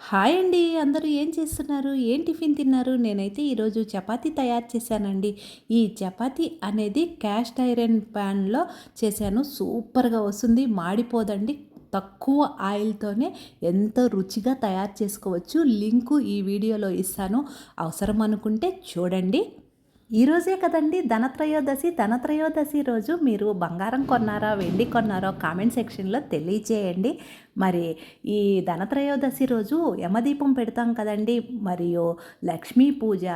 Hi అండి. అందరూ ఏం చేస్తున్నారు? ఏం టిఫిన్ తిన్నారు? నేనైతే ఈరోజు చపాతీ తయారు చేశానండి. ఈ చపాతీ అనేది క్యాస్ట్ ఐరన్ ప్యాన్‌లో చేశాను. సూపర్‌గా వస్తుంది. మాడిపోదండి. తక్కువ ఆయిల్‌తోనే ఎంతో రుచిగా తయారు చేసుకోవచ్చు. లింకు ఈ వీడియోలో ఇస్తాను. అవసరం అనుకుంటే చూడండి. ఈరోజే కదండి ధనత్రయోదశి. ధనత్రయోదశి రోజు మీరు బంగారం కొన్నారా, వెండి కొన్నారో కామెంట్ సెక్షన్లో తెలియచేయండి. మరి ఈ ధనత్రయోదశి రోజు యమదీపం పెడతాం కదండి. మరియు లక్ష్మీ పూజ,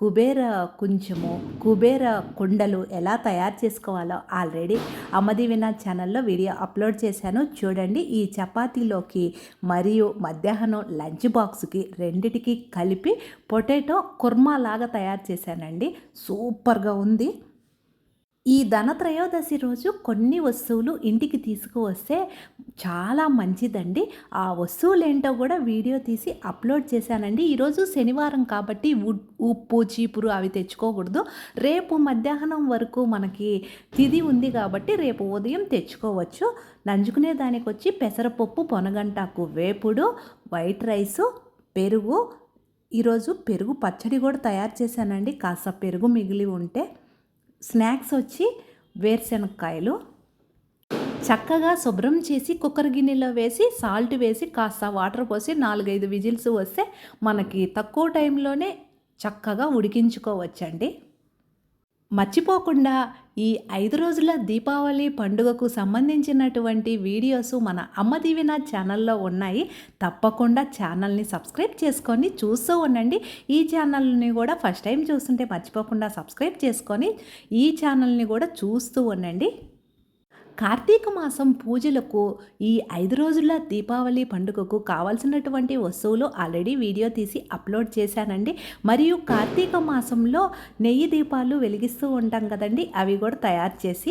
కుబేర కుంచము, కుబేర కుండలు ఎలా తయారు చేసుకోవాలో ఆల్రెడీ అమ్మదీవినా ఛానల్లో వీడియో అప్లోడ్ చేశాను, చూడండి. ఈ చపాతీలోకి మరియు మధ్యాహ్నం లంచ్ బాక్స్కి రెండిటికి కలిపి పొటాటో కుర్మా లాగా తయారు చేశానండి. సూపర్గా ఉంది. ఈ ధనత్రయోదశి రోజు కొన్ని వస్తువులు ఇంటికి తీసుకువస్తే చాలా మంచిదండి. ఆ వస్తువులేంటో కూడా వీడియో తీసి అప్లోడ్ చేశానండి. ఈరోజు శనివారం కాబట్టి ఉప్పు, చీపురు అవి తెచ్చుకోకూడదు. రేపు మధ్యాహ్నం వరకు మనకి తిథి ఉంది కాబట్టి రేపు ఉదయం తెచ్చుకోవచ్చు. నంజుకునే దానికి వచ్చి పెసరపప్పు, పొనగంటాకు వేపుడు, వైట్ రైసు, పెరుగు. ఈరోజు పెరుగు పచ్చడి కూడా తయారు చేశానండి, కాస్త పెరుగు మిగిలి ఉంటే. స్నాక్స్ వచ్చి వేరుశనగకాయలు చక్కగా శుభ్రం చేసి కుక్కర్ గిన్నెలో వేసి సాల్ట్ వేసి కాస్త వాటర్ పోసి 4-5 విజిల్స్ వస్తే మనకి తక్కువ టైంలోనే చక్కగా ఉడికించుకోవచ్చండి. మర్చిపోకుండా ఈ 5 రోజుల దీపావళి పండుగకు సంబంధించినటువంటి వీడియోస్ మన అమ్మ దీవెన ఛానల్లో ఉన్నాయి. తప్పకుండా ఛానల్ని సబ్స్క్రైబ్ చేసుకొని చూస్తూ ఉండండి. ఈ ఛానల్ని కూడా ఫస్ట్ టైం చూస్తుంటే మర్చిపోకుండా సబ్స్క్రైబ్ చేసుకొని ఈ ఛానల్ని కూడా చూస్తూ ఉండండి. కార్తీక మాసం పూజలకు ఈ 5 రోజుల దీపావళి పండుగకు కావాల్సినటువంటి వస్తువులు ఆల్రెడీ వీడియో తీసి అప్లోడ్ చేశానండి. మరియు కార్తీక మాసంలో నెయ్యి దీపాలు వెలిగిస్తూ ఉంటాం కదండి, అవి కూడా తయారు చేసి